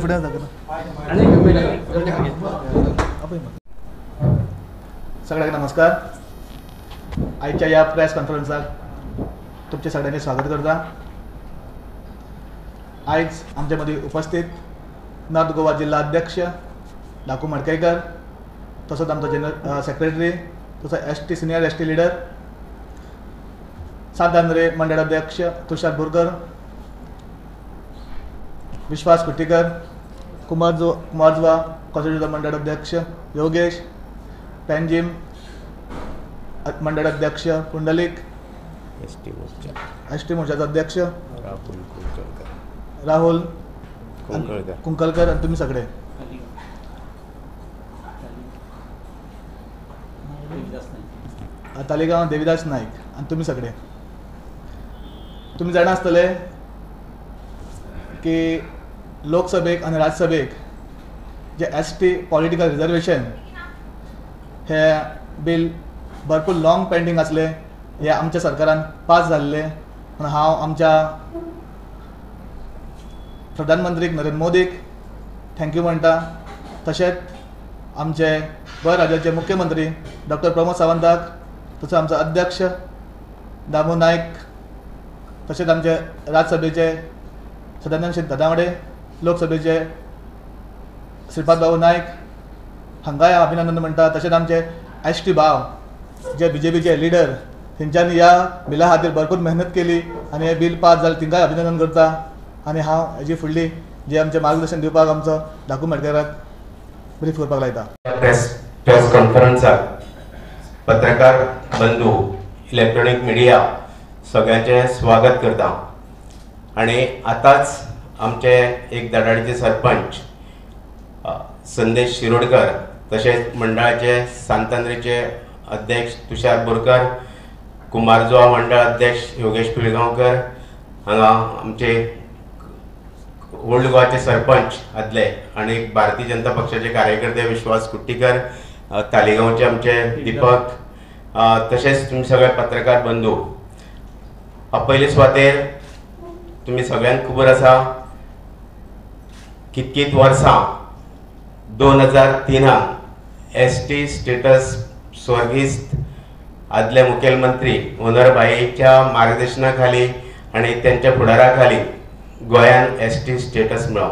फुडें जाता सगळ्यांक नमस्कार. आजच्या या प्रेस कॉन्फरन्साक तुमचे सगळ्यांनी स्वागत करता. आज आमच्या मदीं उपस्थित नॉर्थ गोवा जिल्हा अध्यक्ष डाकू मडकयकर, तसोच आमचो जनरल सेक्रेटरी, तसोच ST सिनियर ST लिडर, सांतांद्रे मंडळ अध्यक्ष तुषार बोरकर, विश्वास कुट्टीकर, कुमारजुवा कॉन्स्टिट्यूशन मंडळ अध्यक्ष योगेश, पेंजिम मंडळ अध्यक्ष पुंडलिक, ST मोर्चाचा अध्यक्ष राहुल कुंकलकर आणि तुम्ही सगळे. तालिगांव देविदास नाईक आणि तुम्ही सगळे. तुम्ही जाणा आसतले की लोकसभेक आणि राज्यसभेक जे ST पॉलिटिकल रिजर्वेशन हे बिल भरपूर लॉंग पेंडिंग आसले, हे आमच्या सरकारान पास जाल्ले. म्हणून हांव आमच्या प्रधानमंत्रीक नरेंद्र मोदीक थँक्यू म्हणटा. तशेंच आमचे गोंय राज्याचे मुख्यमंत्री डॉक्टर प्रमोद सावंताक, तसोच आमचो अध्यक्ष दामू नायक, तशेंच आमचे राज्यसभेचे सदानंद शेट दादावडे, लोकसभेचे श्रीपाद बाबू नायक हांकांय अभिनंदन म्हणटा. तशेंच आमचे ST भाव जे BJPचे लिडर, तेंच्यांनी ह्या बिला खातीर भरपूर मेहनत केली आणि हे बिल पास जालें, तांकांय अभिनंदन करता. आणि हांव हेजी फुडली जे आमचे मार्गदर्शन दिवपाक आमचो डाकू मडकयराक ब्रीफ करपाक लायता. प्रेस कॉन्फरन्साक पत्रकार बंधू, इलेक्ट्रॉनिक मिडिया सगळ्यांचे स्वागत करता. आणि आताच आमचे एक धडाडीचे सरपंच संदेश शिरोडकर, तसेच मंडळाचे सांतांद्रेचे अध्यक्ष तुषार बोरकर, कुमारजुवा मंडळ अध्यक्ष योगेश पिळगांवकर, हांगा आमचे ओल्ड गोवाचे सरपंच आदले आणि भारतीय जनता पक्षाचे कार्यकर्ते विश्वास कुट्टीकर, तालिगांवचे आमचे दीपक, तसेच तुम्ही सगळे पत्रकार बंधू. पयले सुवातेर तुम्ही सगळ्यांक खबर आसा कितकीत वर्सां 2003 ST स्टेटस स्वर्गीस्त आदले मुखेलमंत्री होनरबाईच्या मार्गदर्शनाखाली आणि त्यांच्या फुडाराखाली गोंयान ST स्टेटस मेळ्ळो.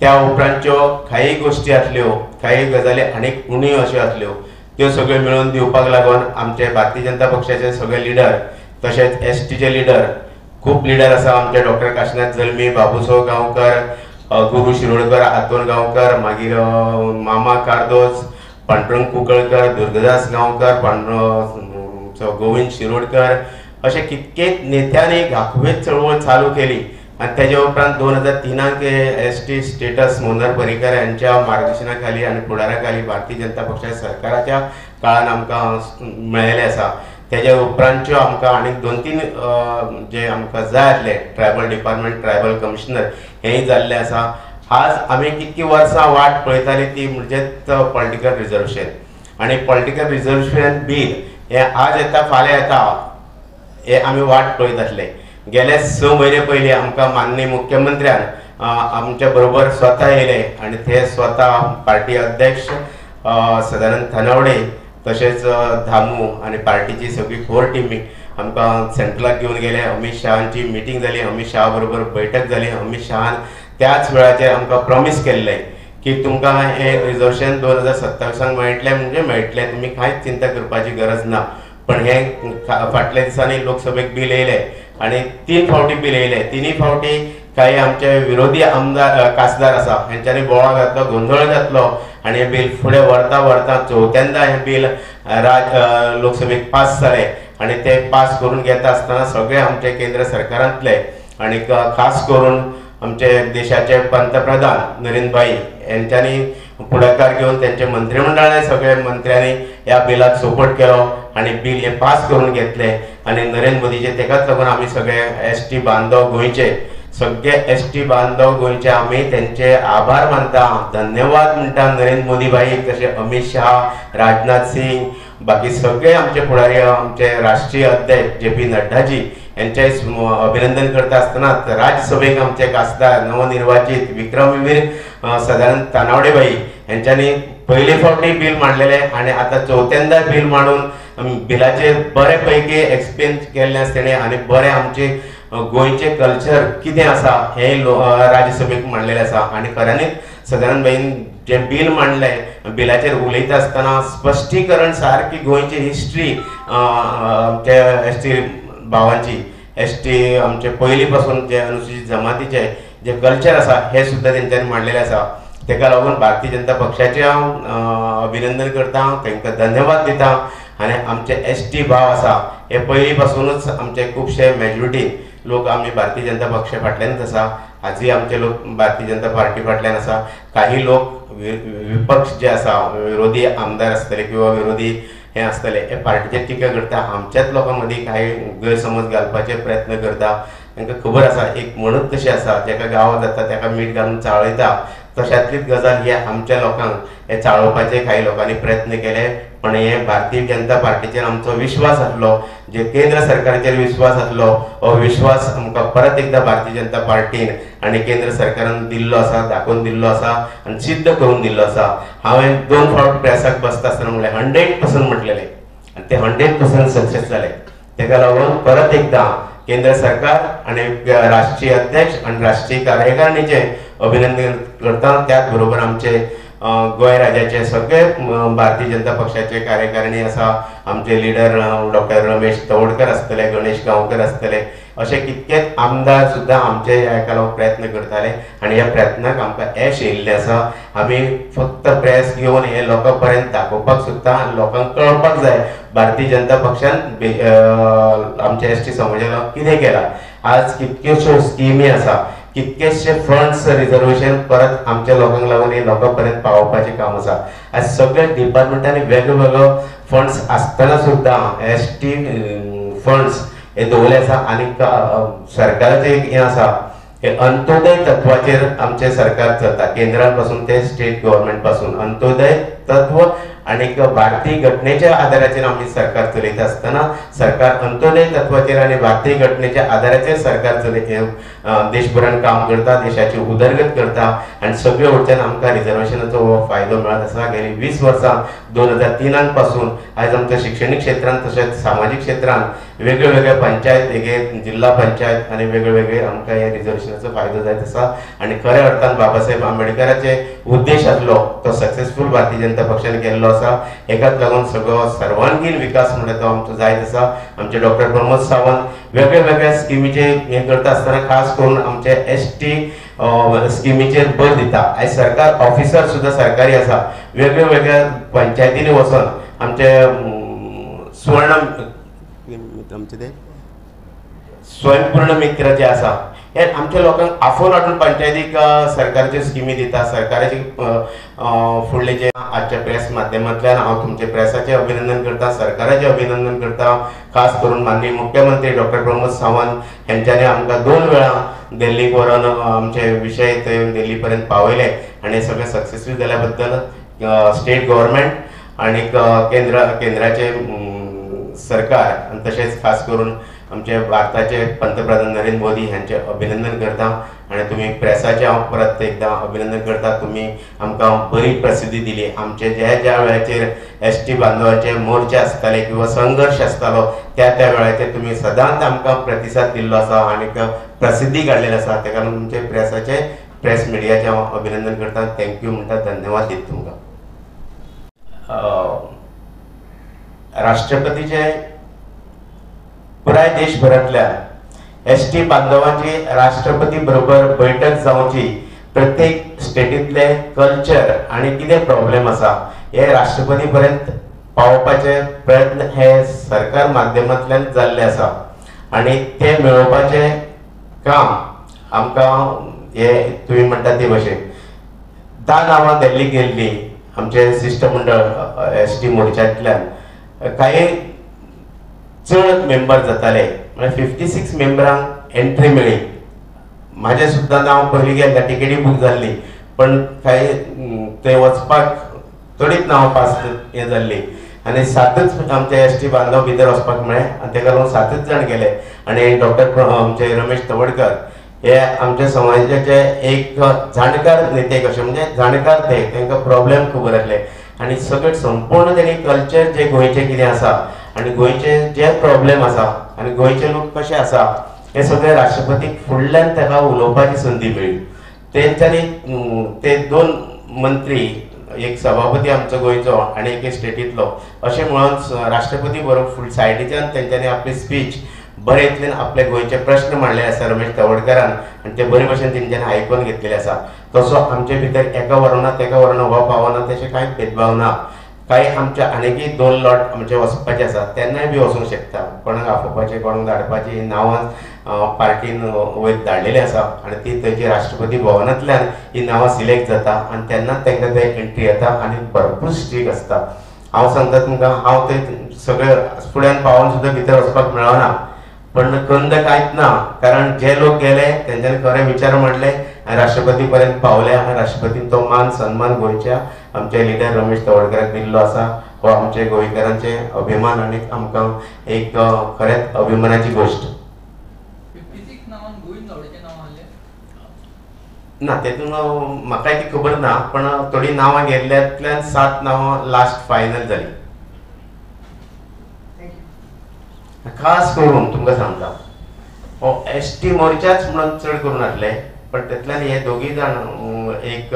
त्या उपरांतच्यो काही गोष्टी आसल्यो, काही गजाली आनीक उण्यो अश्यो आसल्यो, त्यो सगळ्यो मेळून दिवपाक लागून आमचे भारतीय जनता पक्षाचे सगळे लिडर, तशेंच STचे लिडर, खूब लिडर आसा आमचे डॉक्टर काशीनाथ जल्मी, बाबूसो गांवकर, गुरू शिरोडकर, आतोन गांवकर, मागीर मामा कार्दोज, पांडुरंग कुंकळकर, दुर्गदास गांवकर, गोविंद शिरोडकर, अशे कितकेच नेत्यांनी घाकवेत चळवळ चालू केली. आणि त्याच्या उपरांत 2003 ST स्टेटस मोहनर पर्रीकर यांच्या मार्गदर्शनाखाली आणि फुडाराखाली भारतीय जनता पक्षाच्या सरकाराच्या काळान आमकां मेळिल्ले आसा. त्याच्या उपरांतच्यो आमकां आनीक 2-3 जे आमकां जाय आसले ट्रायबल डिपार्टमेंट, ट्रायबल कमिशनर हेंय जाल्ले आसा. आज आमी कितकी वर्सां वाट पळयताली ती म्हणजेच पॉलिटिकल रिजर्वेशन. आणि पॉलिटिकल रिजर्वेशन बिल हे आज येता फाल्यां येता हे आमी वाट पळयत आसले. गेले 6 म्हयने पयलीं आमकां माननीय मुख्यमंत्र्यान आमच्या बरोबर स्वता येयले आणि ते स्वता पार्टी अध्यक्ष सदानंद थानावडे, तशेंच धामू आणि पार्टीची सगळी कोर टीम आमकां सेंट्रलाक घेवन गेले. अमित शहाची मिटींग जाली, अमित शहा बरोबर बैठक जाली. अमित शहान त्याच वेळाचेर आमकां प्रॉमिस केल्लें की तुमकां हे रिजर्वेशन 2027 मेळटलें म्हणजे मेळटलें, तुमी कांयच चिंता करपाची गरज ना. पण हे फाटल्या दिसांनी लोकसभेक बिल येयले आणि 3 फावटी बिल येयले. 3 फावटी काही आमचे विरोधी आमदार खासदार आसा हेंच्यांनी बोवाळ घातलो, गोंधळ घातलो आणि हे बिल फुडें व्हरता व्हरता 4थ्यांदा हे बिल लोकसभेक पास जालें. आणि ते पास करून घेता आसतना सगळे आमचे केंद्र सरकारांतले आणि खास करून आमचे देशाचे पंतप्रधान नरेंद्र भाई यांच्यांनी पुढाकार घेऊन त्यांच्या मंत्रिमंडळाने सगळे मंत्र्यांनी या बिलाक सपोर्ट केलो आणि बिल हे पास करून घेतले. आणि नरेंद्र मोदीचे तेकाच लागून आम्ही सगळे ST बांधव गोंयचे सगळे ST बांधव गोंयचे आम्ही त्यांचे आभार मानता, धन्यवाद म्हणटा नरेंद्र मोदी भाई, तसे अमित शहा, राजनाथ सिंग, बाकी सगळे आमचे पुढारी, आमचे राष्ट्रीय अध्यक्ष JP नड्डाजी यांचे अभिनंदन करता असताना राज्यसभेक आमचे खासदार नवनिर्वाचित विक्रमवीर सदानंद तानावडेबाई यांच्यानी पहिले फावटी बिल मांडलेले आणि आता चौथ्यांदा बिल मांडून बिलाचे बऱ्यापैकी एक्सप्लेन केल्ले आसतले आणि बरे आमचे गोयचे कल्चर कितें आसा हे राज्यसभेक मांडलेले आसा आणि खऱ्यांनीच सदानंदबाईन जे बिल मांडले बिलाचेर उलयता आसतना स्पश्टीकरण सारकी गोयची हिस्ट्री आमच्या एसटी भावांची एसटी आमचे पयलीं पासून जे अनुसूचित जमातीचे जे कल्चर आसा हे सुद्दां तेंच्यांनी मांडलेले आसा तेका लागून भारतीय जनता पक्षाचे हांव अभिनंदन करता तांकां धन्यवाद दिता आनी आमचे एसटी भाव आसा हे पयलीं पासूनच आमचे खुबशे मेजॉरिटी लोक आमी भारतीय जनता पक्षा फाटल्यानच आसा आजूय आमचे लोक भारतीय जनता पार्टी फाटल्यान आसा काही लोक विपक्ष जे आसा विरोधी आमदार आसतले किंवा विरोधी हे आसतले हे पार्टीचेर टिका करता आमच्याच लोकां मदीं काही गैरसमज घालपाचे प्रयत्न करता तांकां खबर आसा एक म्हणूच तशी आसा जाका गांव जाता ताका मीठ घालून चाळयता तशातलीच गजाल ही आमच्या लोकांक हे चाळोवपाचे काही लोकांनी प्रयत्न केले पण हे भारतीय जनता पार्टीचेर आमचो विश्वास आसलो जे केंद्र सरकाराचेर विश्वास आसलो हो विश्वास आमकां परत एकदा भारतीय जनता पार्टीन आणि केंद्र सरकारान दिल्लो आसा दाखोवन दिल्लो आसा आणि सिद्ध करून दिल्लो आसा हांवें 2 फावट प्रेसाक बसता आसतना म्हणलें 100% म्हटलेलें आणि ते 100% सक्सेस जाले तेका लागून परत एकदा केंद्र सरकार आणि राष्ट्रीय अध्यक्ष आणि राष्ट्रीय कार्यकारिणीचे अभिनंदन करता त्याच बरोबर आमचे गोय राज्याचे सगळे भारतीय जनता पक्षाचे कार्यकारिणी आसा आमचे लिडर डॉक्टर रमेश तवडकर आसतले गणेश गांवकर आसतले असे कितकेच आमदार सुद्दां आमचे एका लोक प्रयत्न करताले आणि ह्या प्रयत्नाक आमकां यश येयल्लें आसा आमी फक्त प्रेस घेवन हे लोकां पर्यंत दाखोवपाक सुद्दां लोकांक कळपाक जाय भारतीय जनता पक्षान आमच्या एसटी समाजाक कितें केलां आज कितक्योश्यो स्किमी आसा कितकेशे फंड्स रिजर्वेशन परत आमच्या लोकांक लागून हे लोकां पर्यंत पावोवपाचें काम आसा आज सगळ्या डिपार्टमेंटांनी वेगवेगळो फंड्स आसतना सुद्दां एसटी फंड्स हे दवरले आसा आनी सरकाराचें एक हें आसा हे अंत्योदय तत्वाचेर आमचे सरकार चलता केंद्रान पासून ते स्टेट गव्हर्मेंट पासून अंत्योदय तत्व आणि भारतीय घटनेच्या आधाराचेर आमी सरकार चलयता आसतना सरकार अंत्योदय तत्वाचेर आणि भारतीय घटनेच्या आधाराचेर सरकार देशभरान काम करता देशाची उदरगत करता आणि सगळे वटच्यान आमकां रिजर्वेशनाचो फायदो मेळत आसा गेली 20 वर्सां 2003 पासून आज आमच्या शिक्षणीक क्षेत्रांत तशेंच सामाजीक क्षेत्रांत वेगवेगळ्या पंचायत जिल्हा पंचायत आणि वेगवेगळे आमकां हे रिजर्वेशनाचो फायदो जायत आसा आणि खऱ्या अर्थान बाबासाहेब आंबेडकराचे उद्देश आसलो तो सक्सेसफूल भारतीय जनता पक्षान केल्लो आसा एकाच लागून सगळो सर्वांगीण विकास म्हणटा तो आमचो जायत आसा आमचे डॉक्टर प्रमोद सावंत वेगवेगळ्या स्किमीचे हे करता आसतना खास करून आमचे एसटी स्किमीचेर भर दिता आयज सरकार ऑफिसर सुद्दां सरकारी आसा वेगवेगळ्या पंचायतींनी वचून आमचे स्वर्ण आमचे ते स्वयंपूर्ण मित्र जे आसा हे आमच्या लोकांक आफोन हाडून पंचायतीक सरकारच्यो स्किमी दिता सरकाराचे फुडले जे आजच्या प्रेस माध्यमांतल्यान हांव तुमचे प्रेसाचे अभिनंदन करता सरकाराचे अभिनंदन करता खास करून माननीय मुख्यमंत्री डॉक्टर प्रमोद सावंत यांच्यानी आमकां 2 वेळा दिल्लीक व्हरून आमचे विशय ते दिल्ली पर्यंत पावयले आणि सगळे सक्सेसफूल जाल्या बद्दल स्टेट गव्हर्मेंट आणि केंद्राचे सरकार आणि तशेंच खास करून आमचे भारताचे पंतप्रधान नरेंद्र मोदी यांचे अभिनंदन करता आणि तुम्ही प्रेसाचे हांव परत एकदा अभिनंदन करता तुम्ही आमकां बरी प्रसिद्धी दिली आमचे ज्या वेळाचेर एसटी बांधवांचे मोर्चे आसताले किंवा संघर्ष आसतालो त्या वेळाचेर तुम्ही सदांच आमकां प्रतिसाद दिल्लो आसा आणि प्रसिद्धी काडलेली आसा तेका लागून तुमचे प्रेस मिडियाचे हांव अभिनंदन करता थँक्यू म्हणटा धन्यवाद दिता तुमकां राष्ट्रपतीचे पुराय देशभरातल्या एसटी बांधवांची राष्ट्रपती बरोबर बैठक जावची प्रत्येक स्टेटीतले कल्चर आणि कितें प्रॉब्लेम आसा हे राष्ट्रपती पर्यंत पावोवपाचे प्रयत्न हे सरकार माध्यमांतल्यान जाल्ले आसा आणि ते मेळोवपाचे काम आमकां हे तुमी म्हणटा ते भशेन 10 नांवां दिल्लीक गेल्ली आमचे शिष्टमंडळ एसटी मोर्चांतल्यान काही चड मेंबर जाताले म्हणजे 56 मेंबरांक एंट्री मेळ्ळी माझे सुद्दां नांव पयलीं गेल्लें टिकेटी बूक जाल्ली पण काही ते वचपाक थोडीच नांव पास हे जाल्ली आनी 7च आमचे एसटी बांधव भितर वचपाक मेळ्ळे आनी ताका लागून 7च जाण गेले आनी डॉक्टर आमचे रमेश तवडकर हे आमच्या समाजाचे एक जाणकार नेते कशे म्हणजे जाणकार ते तांकां प्रॉब्लेम खबर आसले आनी सगळे संपूर्ण तेणी कल्चर जे गोंयचे कितें आसा आनी गोंयचे जे प्रॉब्लेम आसा आनी गोंयचे लोक कशे आसा हे सगळे राष्ट्रपतीक फुडल्यान ताका उलोवपाची संदी मेळ्ळी. तेंच्यांनी ते 2 मंत्री एक सभापती आमचो गोंयचो आनी एक स्टेटींतलो अशें मेळोन राष्ट्रपती बरोबर फूल सायडीच्यान तेंच्यांनी आपली स्पीच बरे इतल्यान आपले गोंयचे प्रश्न मांडले आसा रमेश तवडकरान आनी ते बरे भशेन तेंच्यांनी आयकून घेतलेले आसा. तसो आमचे भितर एका वरना तेका वरना हो पावना तशें कांयच भेदभाव ना. काही आमच्या आनीकय 2 लॉट आमचे वचपाचे आसा तेन्नाय बी वचूंक शकता. कोणाक आपोवपाचे कोणाक धाडपाची नांवां पार्टीन वयर धाडलेली आसा आनी ती थंयची राष्ट्रपती भवनांतल्यान ही नांवां सिलेक्ट जाता आनी तेन्नाच तांकां ते एंट्री येता आनी भरपूर स्ट्रीक आसता. हांव सांगता तुमकां हांव थंय सगळे फुड्यान पावोन सुद्दां भितर वचपाक मेळना पण खंत कांयच ना कारण जे लोक गेले तेंच्यांनी खरे विचार मांडले आनी राष्ट्रपती पर्यंत पावले आनी राष्ट्रपतीन तो मान सन्मान गोंयच्या आमचे लिडर रमेश तवडकराक दिल्लो आसा. हो आमचे गोंयकारांचे अभिमान आनी आमकां एक खरेंच अभिमानाची गोश्ट. ना तेतून म्हाकाय ती खबर ना पण थोडी नांवां गेल्ल्यांतल्यान 7 नांवां लास्ट फायनल जाली. खास करून तुमकां सांगता हो एसटी मोर्चाच म्हणून चड करून आसले पण तातूंतल्यान हे 2 जाण एक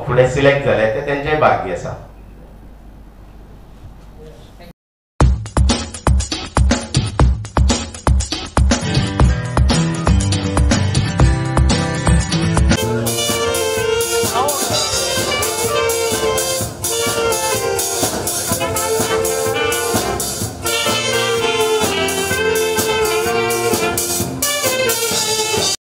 फुडें सिलेक्ट जाले ते तेंचेय भाग्य आसा.